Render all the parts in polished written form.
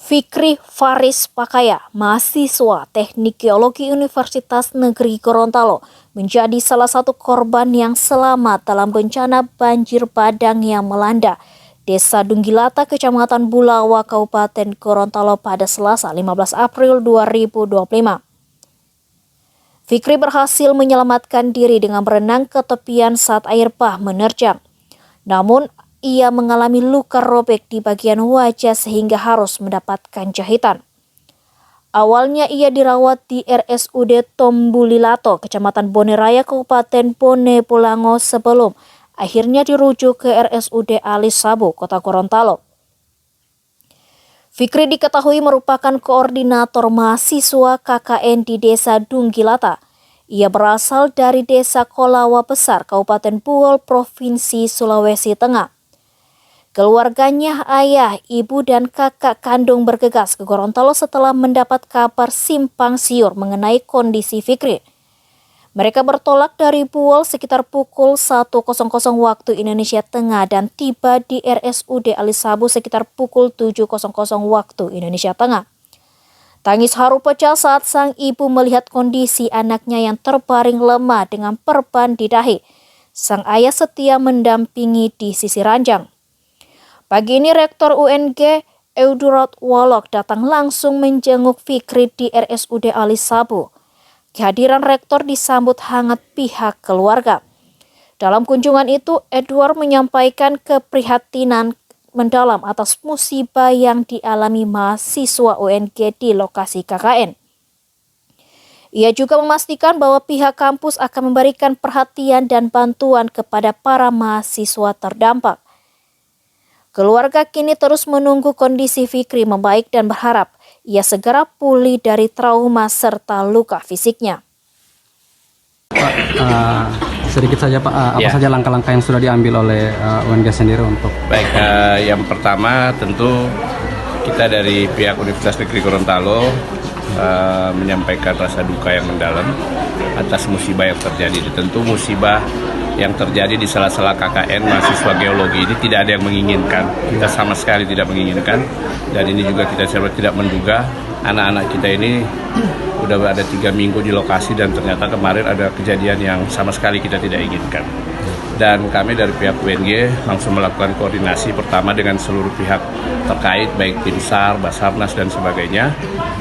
Fikri Faris Pakaya, mahasiswa Teknik Geologi Universitas Negeri Gorontalo, menjadi salah satu korban yang selamat dalam bencana banjir bandang yang melanda Desa Dunggilata, Kecamatan Bulawa, Kabupaten Gorontalo pada Selasa 15 April 2025. Fikri berhasil menyelamatkan diri dengan berenang ke tepian saat air bah menerjang. Namun, ia mengalami luka robek di bagian wajah sehingga harus mendapatkan jahitan. Awalnya ia dirawat di RSUD Tombulilato, Kecamatan Bone Raya, Kabupaten Bone Bolango sebelum akhirnya dirujuk ke RSUD Ali Sabu, Kota Gorontalo. Fikri diketahui merupakan koordinator mahasiswa KKN di Desa Dunggilata. Ia berasal dari Desa Kolawa Besar, Kabupaten Buol, Provinsi Sulawesi Tengah. Keluarganya, ayah, ibu, dan kakak kandung bergegas ke Gorontalo setelah mendapat kabar simpang siur mengenai kondisi Fikri. Mereka bertolak dari Buol sekitar pukul 1.00 waktu Indonesia Tengah dan tiba di RSUD Ali Sabu sekitar pukul 7.00 waktu Indonesia Tengah. Tangis haru pecah saat sang ibu melihat kondisi anaknya yang terbaring lemah dengan perban di dahi. Sang ayah setia mendampingi di sisi ranjang. Pagi ini Rektor UNG Eudurat Wolok datang langsung menjenguk Fikri di RSUD Ali Sabu. Kehadiran Rektor disambut hangat pihak keluarga. Dalam kunjungan itu, Edward menyampaikan keprihatinan mendalam atas musibah yang dialami mahasiswa UNG di lokasi KKN. Ia juga memastikan bahwa pihak kampus akan memberikan perhatian dan bantuan kepada para mahasiswa terdampak. Keluarga kini terus menunggu kondisi Fikri membaik dan berharap ia segera pulih dari trauma serta luka fisiknya. Pak, sedikit saja Pak, apa saja langkah-langkah yang sudah diambil oleh UNG sendiri untuk? Baik, yang pertama tentu kita dari pihak Universitas Negeri Gorontalo menyampaikan rasa duka yang mendalam atas musibah yang terjadi. Tentu musibah yang terjadi di sela-sela KKN mahasiswa geologi ini tidak ada yang menginginkan. Kita sama sekali tidak menginginkan, dan ini juga kita tidak menduga anak-anak kita ini udah ada 3 minggu di lokasi dan ternyata kemarin ada kejadian yang sama sekali kita tidak inginkan. Dan kami dari pihak UNG langsung melakukan koordinasi pertama dengan seluruh pihak terkait, baik tim SAR, Basarnas dan sebagainya,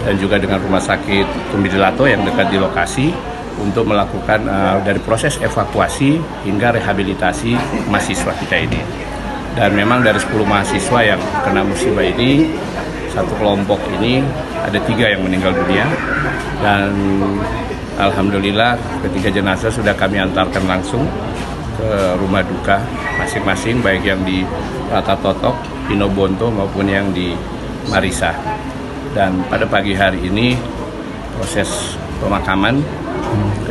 dan juga dengan Rumah Sakit Tumbidilato yang dekat di lokasi untuk melakukan dari proses evakuasi hingga rehabilitasi mahasiswa kita ini. Dan memang dari 10 mahasiswa yang kena musibah ini, satu kelompok ini ada 3 yang meninggal dunia, dan alhamdulillah ketiga jenazah sudah kami antarkan langsung ke rumah duka masing-masing, baik yang di Rata Totok, Pinobonto maupun yang di Marisa. Dan pada pagi hari ini proses pemakaman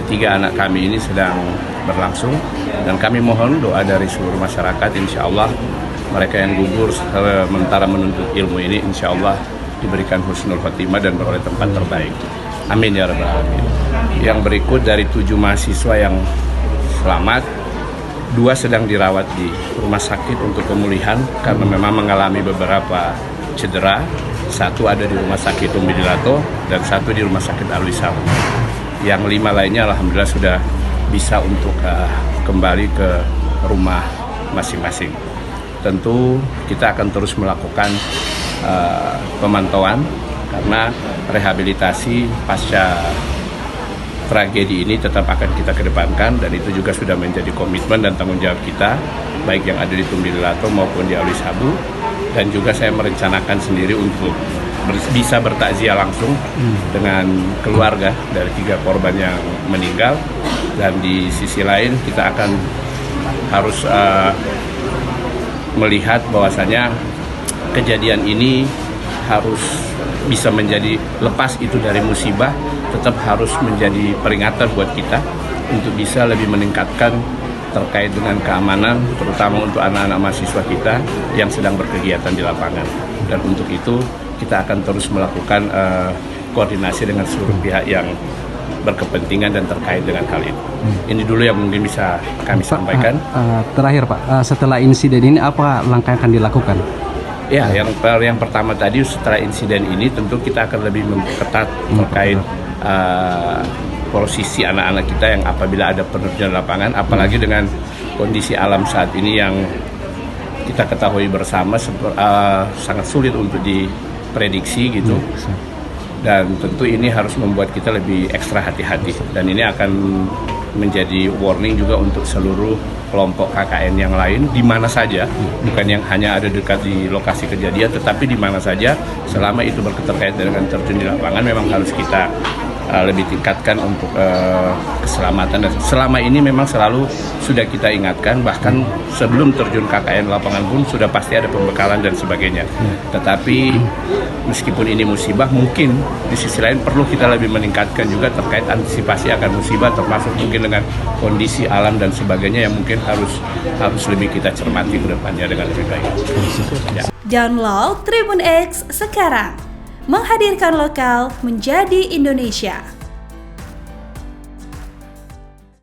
ketiga anak kami ini sedang berlangsung, dan kami mohon doa dari seluruh masyarakat. Insya Allah mereka yang gugur sementara menuntut ilmu ini insya Allah diberikan husnul khotimah dan beroleh tempat terbaik. Amin ya rabbal alamin. Yang berikut dari 7 mahasiswa yang selamat, 2 sedang dirawat di rumah sakit untuk pemulihan karena memang mengalami beberapa cedera. 1 ada di Rumah Sakit Tumbidilato dan 1 di Rumah Sakit Alwi Sabu. Yang 5 lainnya alhamdulillah sudah bisa untuk kembali ke rumah masing-masing. Tentu kita akan terus melakukan pemantauan karena rehabilitasi pasca tragedi ini tetap akan kita kedepankan, dan itu juga sudah menjadi komitmen dan tanggung jawab kita, baik yang ada di Tumbidilato maupun di Alwi Sabu. Dan juga saya merencanakan sendiri untuk bisa bertakziah langsung dengan keluarga dari 3 korban yang meninggal, dan di sisi lain kita akan harus melihat bahwasanya kejadian ini harus bisa menjadi, lepas itu dari musibah, tetap harus menjadi peringatan buat kita untuk bisa lebih meningkatkan terkait dengan keamanan, terutama untuk anak-anak mahasiswa kita yang sedang berkegiatan di lapangan. Dan untuk itu kita akan terus melakukan koordinasi dengan seluruh pihak yang berkepentingan dan terkait dengan hal itu. Ini dulu yang mungkin bisa kami sampaikan. Terakhir Pak, setelah insiden ini apa langkah yang akan dilakukan? Ya, yang pertama tadi setelah insiden ini tentu kita akan lebih memperketat terkait posisi anak-anak kita yang apabila ada penerjun lapangan, apalagi dengan kondisi alam saat ini yang kita ketahui bersama sangat sulit untuk diprediksi gitu. Dan tentu ini harus membuat kita lebih ekstra hati-hati. Dan ini akan menjadi warning juga untuk seluruh kelompok KKN yang lain di mana saja, bukan yang hanya ada dekat di lokasi kejadian, tetapi di mana saja selama itu berkaitan dengan terjun di lapangan memang harus kita lebih tingkatkan untuk keselamatan. Dan selama ini memang selalu sudah kita ingatkan, bahkan sebelum terjun KKN lapangan pun sudah pasti ada pembekalan dan sebagainya. Tetapi meskipun ini musibah, mungkin di sisi lain perlu kita lebih meningkatkan juga terkait antisipasi akan musibah, termasuk mungkin dengan kondisi alam dan sebagainya yang mungkin harus lebih kita cermati ke depannya dengan lebih baik. Ya. Download Tribun X sekarang, menghadirkan lokal menjadi Indonesia.